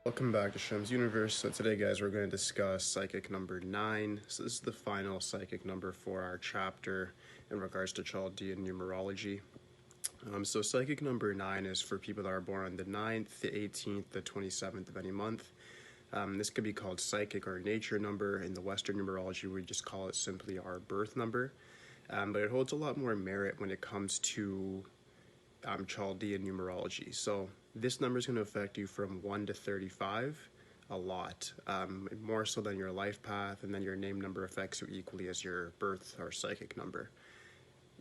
Welcome back to Shemsuniverse. So today, guys, we're going to discuss psychic number 9. So this is the final psychic number for our chapter in regards to Chaldean numerology. So psychic number 9 is for people that are born on the 9th, the 18th, the 27th of any month. This could be called psychic or nature number. In the Western numerology, we just call it simply our birth number. But it holds a lot more merit when it comes to Chaldean numerology. So this number is going to affect you from 1 to 35 a lot, more so than your life path, and then your name number affects you equally as your birth or psychic number.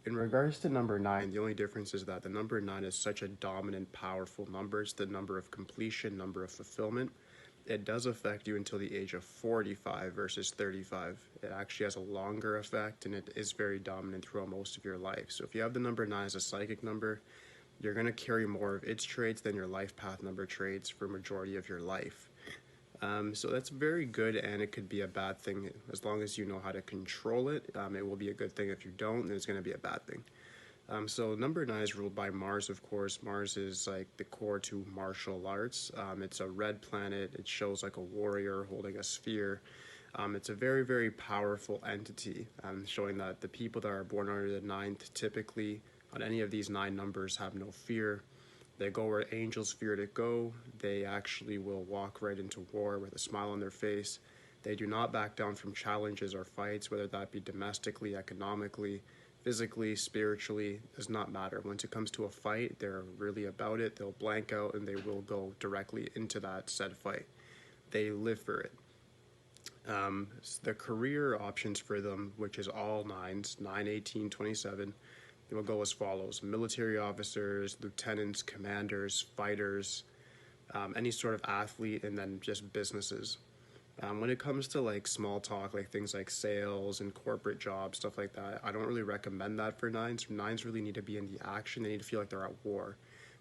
In regards to number 9, the only difference is that the number 9 is such a dominant, powerful number. It's the number of completion, number of fulfillment. It does affect you until the age of 45 versus 35. It actually has a longer effect, and it is very dominant throughout most of your life. So if you have the number 9 as a psychic number, you're going to carry more of its traits than your life path number traits for majority of your life. So that's very good, and it could be a bad thing as long as you know how to control it. It will be a good thing. If you don't, then it's going to be a bad thing. So number 9 is ruled by Mars, of course. Mars is like the core to martial arts. It's a red planet. It shows like a warrior holding a spear. It's a very, very powerful entity, showing that the people that are born under the 9th typically on any of these 9 numbers have no fear. They go where angels fear to go. They actually will walk right into war with a smile on their face. They do not back down from challenges or fights, whether that be domestically, economically, physically, spiritually, does not matter. Once it comes to a fight, they're really about it. They'll blank out and they will go directly into that said fight. They live for it. The career options for them, which is all 9s, 9, 18, 27, it will go as follows: military officers, lieutenants, commanders, fighters, any sort of athlete, and then just businesses. When it comes to like small talk, like things like sales and corporate jobs, stuff like that, I don't really recommend that for 9s. 9s really need to be in the action. They need to feel like they're at war.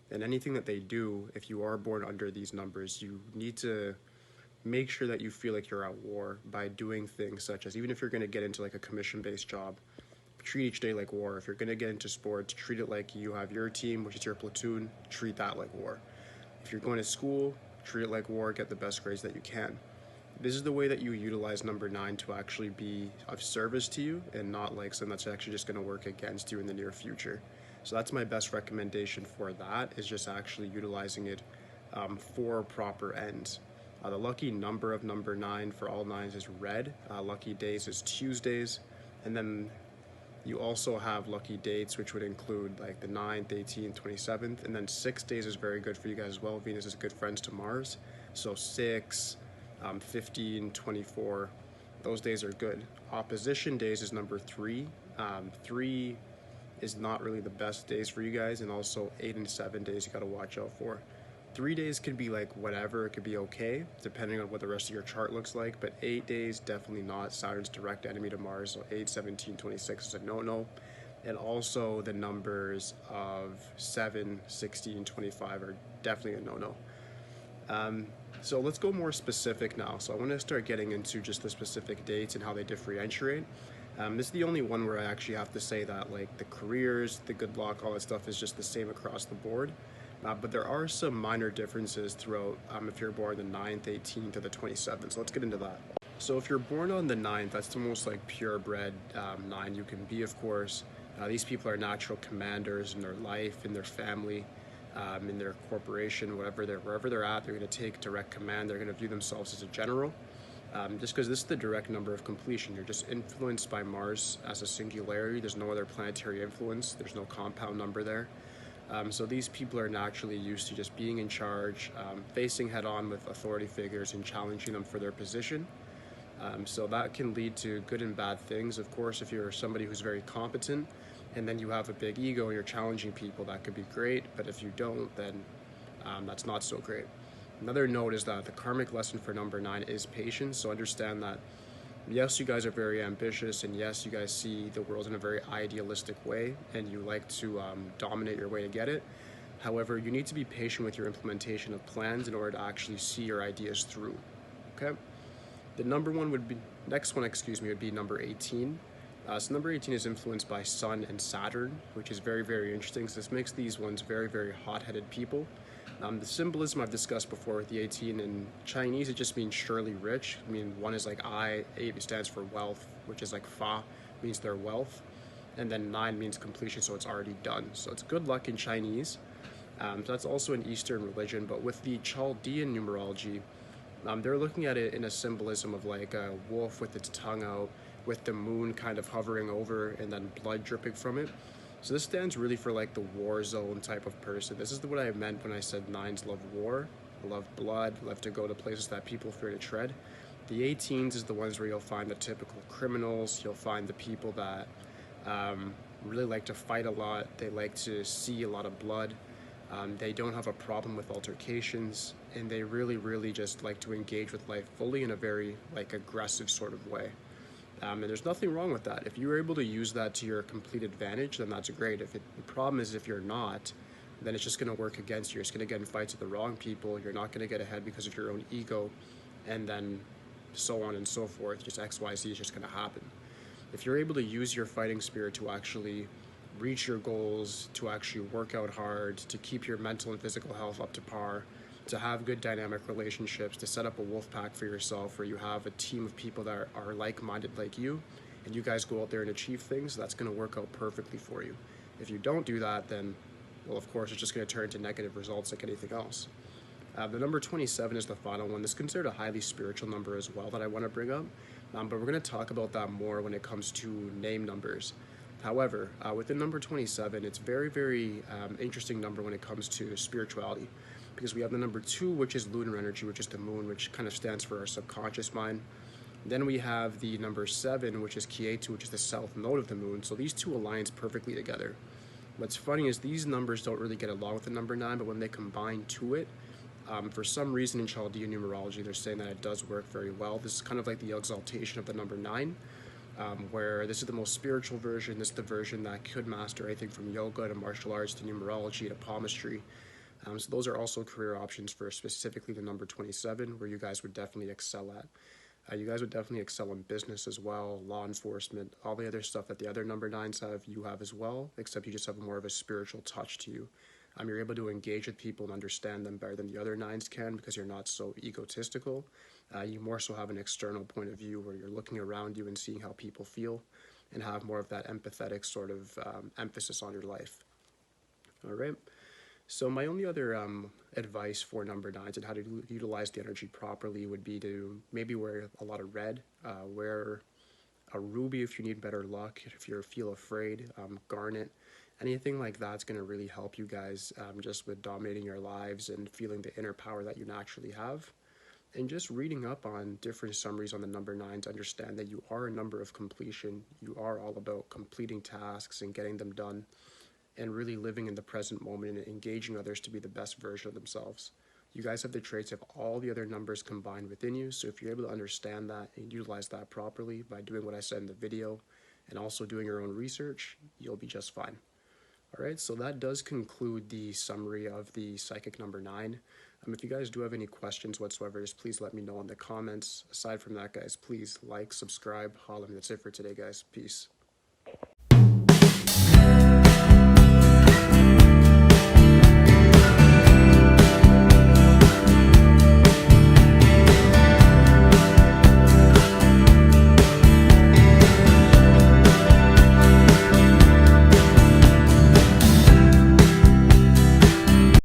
And anything that they do, if you are born under these numbers, you need to make sure that you feel like you're at war by doing things such as, even if you're going to get into like a commission-based job, treat each day like war. If you're going to get into sports, treat it like you have your team, which is your platoon. Treat that like war. If you're going to school, treat it like war. Get the best grades that you can. This is the way that you utilize number 9 to actually be of service to you, and not like something that's actually just going to work against you in the near future. So that's my best recommendation for that, is just actually utilizing it for proper ends. The lucky number of number 9 for all 9s is red. Lucky days is Tuesdays. And then you also have lucky dates, which would include like the 9th, 18th, 27th, and then 6 days is very good for you guys as well. Venus is good friends to Mars, so 6, 15, 24, those days are good. Opposition days is number 3. 3 is not really the best days for you guys, and also 8 and 7 days you got to watch out for. 3 days could be like whatever, it could be okay, depending on what the rest of your chart looks like, but 8 days, definitely not. Saturn's direct enemy to Mars, so 8, 17, 26 is a no-no. And also the numbers of 7, 16, 25 are definitely a no-no. So let's go more specific now. So I want to start getting into just the specific dates and how they differentiate. This is the only one where I actually have to say that like the careers, the good luck, all that stuff is just the same across the board. But there are some minor differences throughout if you're born the 9th, 18th, or the 27th. So let's get into that. So if you're born on the 9th, that's the most like purebred 9 you can be, of course. These people are natural commanders in their life, in their family, in their corporation, wherever they're at. They're going to take direct command. They're going to view themselves as a general. Just because this is the direct number of completion. You're just influenced by Mars as a singularity. There's no other planetary influence. There's no compound number there. So these people are naturally used to just being in charge, facing head-on with authority figures and challenging them for their position. So that can lead to good and bad things. Of course, if you're somebody who's very competent and then you have a big ego and you're challenging people, that could be great. But if you don't, then that's not so great. Another note is that the karmic lesson for number 9 is patience. So understand that, yes, you guys are very ambitious, and yes, you guys see the world in a very idealistic way, and you like to dominate your way to get it. However, you need to be patient with your implementation of plans in order to actually see your ideas through. Okay? The next one would be number 18. So number 18 is influenced by Sun and Saturn, which is very, very interesting. So this makes these ones very, very hot-headed people. The symbolism I've discussed before with the 18 in Chinese, it just means surely rich. I mean, one is like I, 8 stands for wealth, which is like fa, means their wealth. And then 9 means completion, so it's already done. So it's good luck in Chinese. So that's also an Eastern religion, but with the Chaldean numerology, they're looking at it in a symbolism of like a wolf with its tongue out, with the moon kind of hovering over and then blood dripping from it. So this stands really for like the war zone type of person. This is what I meant when I said nines love war, love blood, love to go to places that people fear to tread. The 18s is the ones where you'll find the typical criminals. You'll find the people that really like to fight a lot. They like to see a lot of blood. They don't have a problem with altercations, and they really just like to engage with life fully in a very like aggressive sort of way. And there's nothing wrong with that. If you're able to use that to your complete advantage, then that's great. The problem is if you're not, then it's just going to work against you. You're just going to get in fights with the wrong people. You're not going to get ahead because of your own ego, and then so on and so forth. Just XYZ is just going to happen. If you're able to use your fighting spirit to actually reach your goals, to actually work out hard, to keep your mental and physical health up to par, to have good dynamic relationships, to set up a wolf pack for yourself where you have a team of people that are like-minded like you, and you guys go out there and achieve things, that's going to work out perfectly for you. If you don't do that, then, well, of course, it's just going to turn into negative results like anything else. The number 27 is the final one. This is considered a highly spiritual number as well that I want to bring up, but we're going to talk about that more when it comes to name numbers. However, within number 27, it's very interesting number when it comes to spirituality, because we have the number 2, which is lunar energy, which is the moon, which kind of stands for our subconscious mind. Then we have the number 7, which is Kietu, which is the south node of the moon. So these two align perfectly together. What's funny is these numbers don't really get along with the number 9, but when they combine to it, for some reason in Chaldean numerology, they're saying that it does work very well. This is kind of like the exaltation of the number 9. Where this is the most spiritual version. This is the version that could master anything from yoga to martial arts to numerology to palmistry. So those are also career options for specifically the number 27, where you guys would definitely excel at. You guys would definitely excel in business as well, law enforcement, all the other stuff that the other number 9s have, you have as well, except you just have more of a spiritual touch to you. You're able to engage with people and understand them better than the other 9s can because you're not so egotistical. You more so have an external point of view where you're looking around you and seeing how people feel and have more of that empathetic sort of emphasis on your life. All right. So my only other advice for number 9s and how to utilize the energy properly would be to maybe wear a lot of red, wear a ruby if you need better luck, if you feel afraid, garnet. Anything like that's going to really help you guys just with dominating your lives and feeling the inner power that you naturally have. And just reading up on different summaries on the number 9 to understand that you are a number of completion. You are all about completing tasks and getting them done and really living in the present moment and engaging others to be the best version of themselves. You guys have the traits of all the other numbers combined within you, so if you're able to understand that and utilize that properly by doing what I said in the video and also doing your own research, you'll be just fine. All right, so that does conclude the summary of the psychic number 9. If you guys do have any questions whatsoever, just please let me know in the comments. Aside from that, guys, please like, subscribe, holler. That's it for today, guys. Peace.